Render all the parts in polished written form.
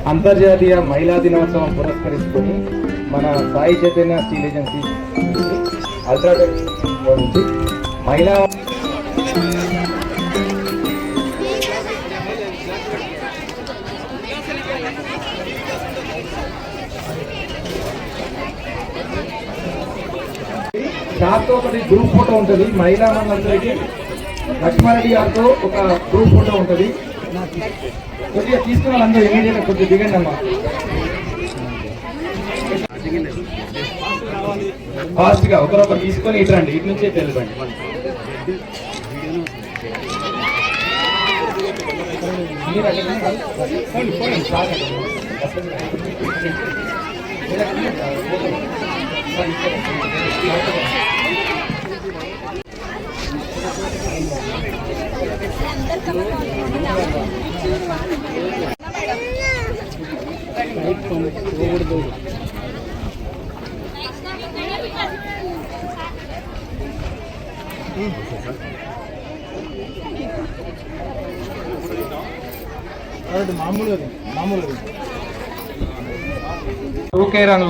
అంతర్జాతీయ మహిళా దినోత్సవం పురస్కరించుకొని మన Sai Chaitanya steel agency UltraTech నుంచి మహిళా దాంతో ఒకటి గ్రూప్ ఫోటో ఉంటుంది. మహిళా మనందరికీ లక్ష్మారెడ్డి గారితో ఒక గ్రూప్ ఫోటో ఉంటుంది. కొద్దిగా తీసుకున్న వాళ్ళందరూ ఇమీడియట్గా కొద్దిగా దిగండి అమ్మా. ఫాస్ట్గా ఒకరొకరు తీసుకొని ఇటు రండి, ఇటు నుంచే తెలిపండి.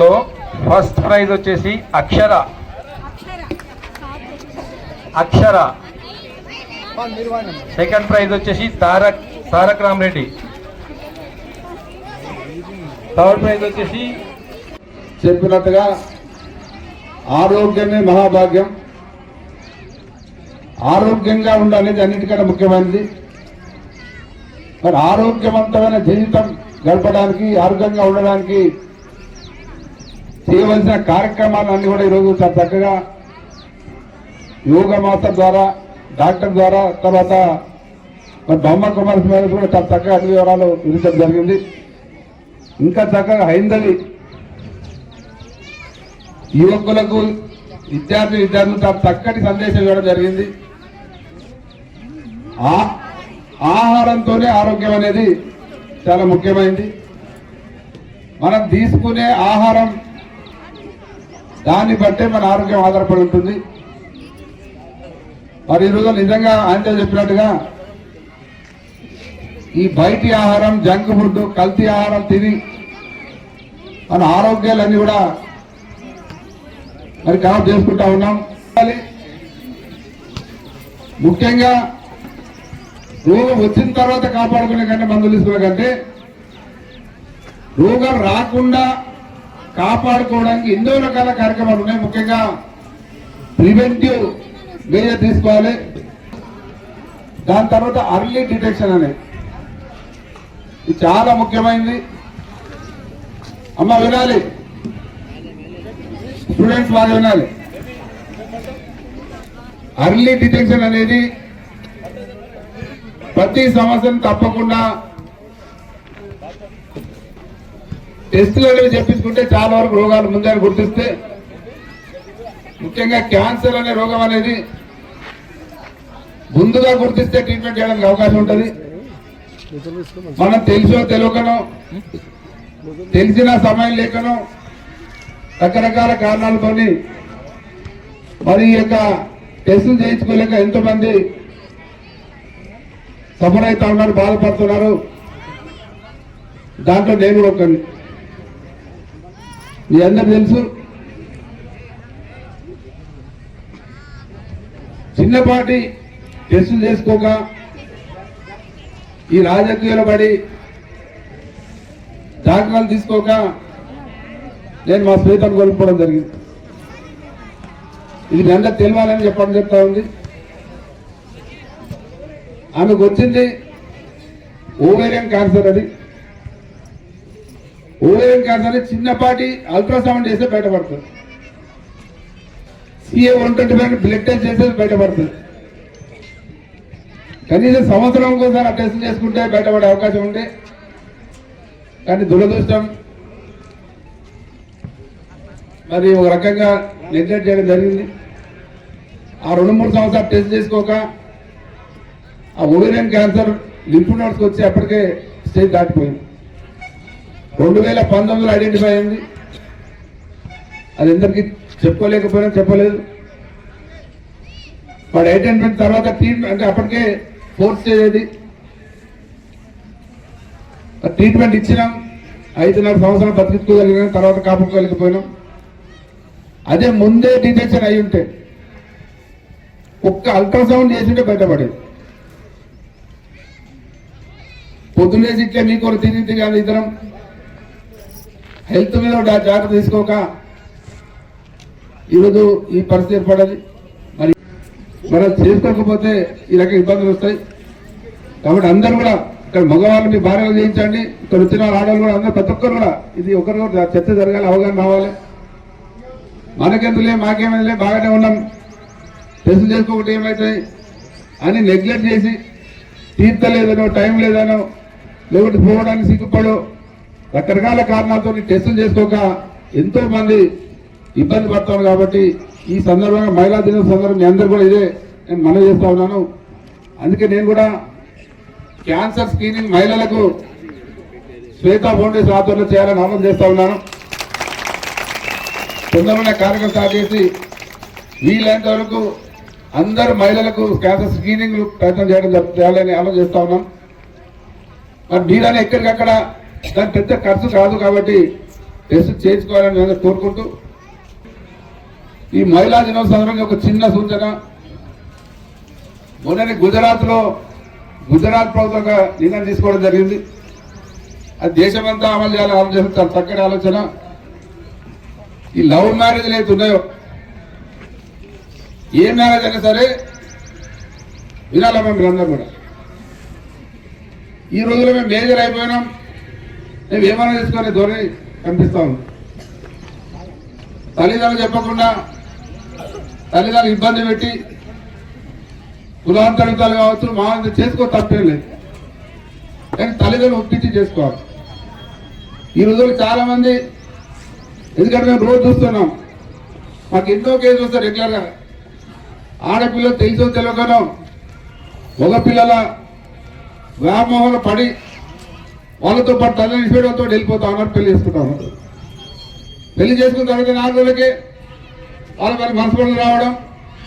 లో ఫస్ట్ ప్రైజ్ వచ్చేసి అక్షర. సెకండ్ ప్రైజ్ వచ్చేసి తారక్ రామరెడ్డి. థర్డ్ ప్రైజ్ వచ్చేసి చెప్పినట్టుగా ఆరోగ్యమే మహాభాగ్యం. ఆరోగ్యంగా ఉండాలనేది అన్నిటికన్నా ముఖ్యమైనది. మరి ఆరోగ్యవంతమైన జీవితం గడపడానికి, ఆరోగ్యంగా ఉండడానికి చేయవలసిన కార్యక్రమాలన్నీ కూడా ఈరోజు చాలా చక్కగా యోగా మాస్టర్ ద్వారా, డాక్టర్ ద్వారా, తర్వాత మరి బ్రహ్మ కుమార్ మీద కూడా చాలా చక్కగా అన్ని వివరాలు వివరించడం జరిగింది. ఇంకా చక్కగా హైందవి యువకులకు, విద్యార్థులు చాలా చక్కటి సందేశం ఇవ్వడం జరిగింది. ఆహారంతోనే ఆరోగ్యం అనేది చాలా ముఖ్యమైనది. మనం తీసుకునే ఆహారం దాన్ని బట్టే మన ఆరోగ్యం ఆధారపడి ఉంటుంది. మరి ఈరోజు నిజంగా ఆయన చెప్పినట్టుగా ఈ బయటి ఆహారం, జంక్ ఫుడ్, కల్తీ ఆహారం తిని మన ఆరోగ్యాలన్నీ కూడా మరి ఖరాబ్ చేసుకుంటా ఉన్నాం. ముఖ్యంగా రోగం వచ్చిన తర్వాత కాపాడుకునే కంటే, మందులు తీసుకునే కంటే రోగం రాకుండా కాపాడుకోవడానికి ఎన్నో రకాల కార్యక్రమాలు ఉన్నాయి. ముఖ్యంగా ప్రివెంటివ్ మెజర్ తీసుకోవాలి. దాని తర్వాత అర్లీ డిటెక్షన్ అనేది ఇది చాలా ముఖ్యమైనది. అమ్మ వినాలి, స్టూడెంట్స్ బాగా వినాలి. అర్లీ డిటెక్షన్ అనేది ప్రతి సంవత్సరం తప్పకుండా టెస్టులు అనేవి చెప్పించుకుంటే చాలా వరకు రోగాలు ముందే గుర్తిస్తే, ముఖ్యంగా క్యాన్సర్ అనే రోగం అనేది ముందుగా గుర్తిస్తే ట్రీట్మెంట్ చేయడానికి అవకాశం ఉంటుంది. మనం తెలుసో తెలియకనో, తెలిసిన సమయం లేకనో, రకరకాల కారణాలతోని మరి ఈ యొక్క టెస్టులు చేయించుకోలేక ఎంతో మంది సఫర్ అవుతా ఉన్నారు, బాధపడుతున్నారు. దాంట్లో నేను కూడా ఒకరిని. మీ అందరు తెలుసు, చిన్నపాటి టెస్టులు చేసుకోక ఈ రాజకీయాల పడి దాఖలాలు తీసుకోక నేను మా స్నేహితులను కోల్పోవడం జరిగింది. ఇది మీ అందరూ తెలియాలని చెప్తా ఉంది. ఆమెకు వచ్చింది ఓవేరియన్ క్యాన్సర్. అది ఓవేరియన్ క్యాన్సర్ చిన్నపాటి అల్ట్రాసౌండ్ చేస్తే బయటపడుతుంది. CA-125 బ్లడ్ టెస్ట్ చేస్తే బయటపడుతుంది. కనీసం సంవత్సరం ఒకసారి ఆ టెస్ట్ చేసుకుంటే బయటపడే అవకాశం ఉంటే, కానీ దురదృష్టం మరి ఒక రకంగా నెగ్లెక్ట్ చేయడం జరిగింది. ఆ 2-3 సంవత్సరాలు టెస్ట్ చేసుకోక ఆ ఓవేరియన్ క్యాన్సర్ లింఫ్ నోడ్స్కి వచ్చి అప్పటికే స్టేజ్ దాటిపోయింది. 2019లో ఐడెంటిఫై అయింది. అది అందరికీ చెప్పుకోలేకపోయినా చెప్పలేదు. వాడు అటెండ్మెంట్ తర్వాత ట్రీట్మెంట్ అంటే అప్పటికే ఫోర్త్ స్టేజ్ అది ట్రీట్మెంట్ ఇచ్చినాం. 5.5 సంవత్సరాలు బతికించుకోగలిగినాం, తర్వాత కాపాడుకోలేకపోయినాం. అదే ముందే డిటెక్షన్ అయి ఉంటే ఒక్క అల్ట్రాసౌండ్ చేసింటే బయటపడేది. పొద్దున్నేసి ఇట్లా మీకు తిరిగి కానీ ఇద్దరం హెల్త్ మీద జాగ్రత్త తీసుకోక ఈరోజు ఈ పరిస్థితి ఏర్పడది. మరి మనం చేసుకోకపోతే ఈ రకం ఇబ్బందులు వస్తాయి. కాబట్టి అందరూ కూడా ఇక్కడ మగవాళ్ళు మీ భార్యలు చేయించండి, ఇక్కడ వచ్చిన ఆడవాళ్ళు కూడా అందరూ ప్రతి ఒక్కరు కూడా ఇది ఒకరు చర్చ జరగాలి, అవగాహన రావాలి. మనకెందులే మాకేమైందిలే బాగానే ఉన్నాం, టెస్టులు చేసుకోకపోతే ఏమవుతాయి అని నెగ్లెక్ట్ చేసి తీర్చలేదనో టైం లేదనో లేకపోతే పోవడానికి సిగ్గుపడో రకరకాల కారణాలతో టెస్టులు చేసుకోక ఎంతో మంది ఇబ్బంది పడతాను. కాబట్టి ఈ సందర్భంగా మహిళా దినోత్సవం సందర్భంగా మీ అందరూ కూడా ఇదే నేను మనవి చేస్తా ఉన్నాను. అందుకే నేను కూడా క్యాన్సర్ స్క్రీనింగ్ మహిళలకు శ్వేతా ఫౌండేషన్ ఆధ్వర్యంలో చేయాలని ఆలోచన చేస్తా ఉన్నాను. తొందరగా కార్యక్రమం స్టార్ట్ చేసి వీలైనంత వరకు అందరు మహిళలకు క్యాన్సర్ స్క్రీనింగ్ ప్రయత్నం చేయాలని ఆలోచన చేస్తా ఉన్నాం. మరి మీరైనా ఎక్కడికక్కడ దాని పెద్ద ఖర్చు కాదు కాబట్టి టెస్ట్ చేయించుకోవాలని నేను కోరుకుంటూ ఈ మహిళా దినోత్సవం సందర్భంగా ఒక చిన్న సూచన. మొన్ననే గుజరాత్ ప్రభుత్వంగా నిర్ణయం తీసుకోవడం జరిగింది. అది దేశమంతా అమలు చేయాలని ఆలోచన, చాలా చక్కటి ఆలోచన. ఈ లవ్ మ్యారేజ్లు అయితే ఉన్నాయో ఏ మ్యారేజ్ అయినా సరే వినాలమ్మా మీరందరూ కూడా. ఈ రోజులో మేము మేజర్ అయిపోయినాం, మేము ఏమైనా తీసుకొని ధోరణి కనిపిస్తాం. తల్లిదండ్రులు చెప్పకుండా తల్లిదండ్రులు ఇబ్బంది పెట్టి కులాంతరితాలు కావచ్చు మా చేసుకో తప్పేం లేదు, కానీ తల్లిదండ్రులు ఒప్పించి చేసుకోవాలి. ఈ రోజుల్లో చాలా మంది, ఎందుకంటే మేము రోజు చూస్తున్నాం, మాకు ఎన్నో కేసులు వస్తాయి రెగ్యులర్గా. ఆడపిల్లలు తెలుసో తెలియకనో మగపిల్లల వ్యామోహంలో పడి వాళ్ళతో పాటు తల్లిని ఇష్టపడంతో వెళ్ళిపోతా ఉన్నారు, పెళ్లి చేసుకుంటా ఉన్నారు. పెళ్లి చేసుకున్న తర్వాత 4 రోజులకే వాళ్ళ మనసుపడులు రావడం,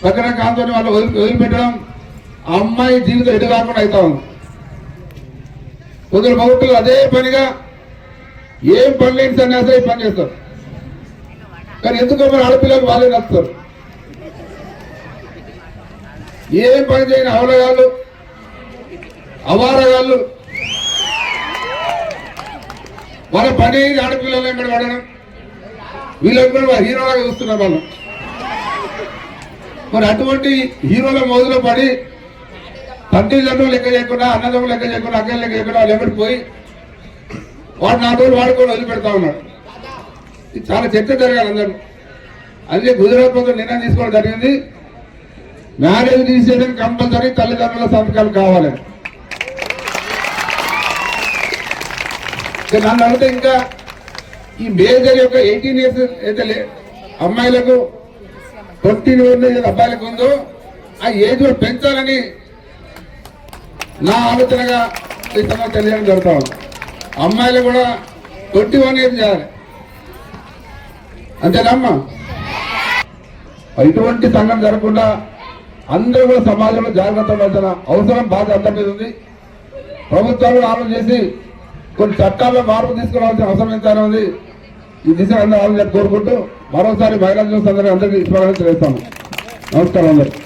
రకరకాలతో వాళ్ళు వదిలిపెట్టడం, ఆ అమ్మాయి జీవితం ఎటు కాకుండా అవుతా ఉంది. కొందరు మగపిల్లలు అదే పనిగా ఏం పని లేని సన్యాసం ఈ పని చేస్తారు. కానీ ఎందుకో మరి ఆడపిల్లలు వాళ్ళే నచ్చుతారు. ఏం పని చేయని అవలగాళ్ళు అవారగాళ్ళు వాళ్ళ పని ఆడపిల్లలు వెంబడి పడడం, వీళ్ళందరూ హీరోలాగా చూస్తున్నారు వాళ్ళు. మరి అటువంటి హీరోల మోజులో పడి తండ్రిదండ్రులు లెక్క చేయకుండా, అన్నదమ్ములు లెక్క చేయకుండా, అక్కలు లెక్క చేయకుండా వాళ్ళు ఎవరికి పోయి వాడు 4 రోజులు వాడుకొని వదిలిపెడతా ఉన్నాడు. ఇది చాలా చర్చ జరగాలి అందరూ. అదే గుజరాత్ ప్రభుత్వం నిర్ణయం తీసుకోవడం జరిగింది, మ్యారేజ్ తీసేయడానికి కంపల్సరీ తల్లిదండ్రుల సంతకాలు కావాలి. నన్ను అడిగితే ఇంకా ఈ మేజర్ యొక్క 18 years అయితే అమ్మాయిలకు 20 అబ్బాయిలకు ఉందో ఆ ఏజ్ పెంచాలని నా ఆలోచనగా ఈ సమయం తెలియడం జరుగుతా ఉంది. అమ్మాయిలు కూడా 21 years చేయాలి, అంతేనమ్మా? ఇటువంటి సంఘం జరగకుండా అందరూ కూడా సమాజంలో జాగ్రత్త వహించిన అవసరం బాధ్యత అందరి మీద ఉంది. ప్రభుత్వాలు కూడా ఆలోచన చేసి కొన్ని చట్టాల్లో మార్పు తీసుకురావాల్సిన అవసరం ఎంతైనా ఉంది. ఈ దిశ అందరూ ఆలోచన కోరుకుంటూ మరోసారి మహిళా దినోత్సవం అందరికీ స్వాగతం చేస్తాను. నమస్కారం అందరికీ.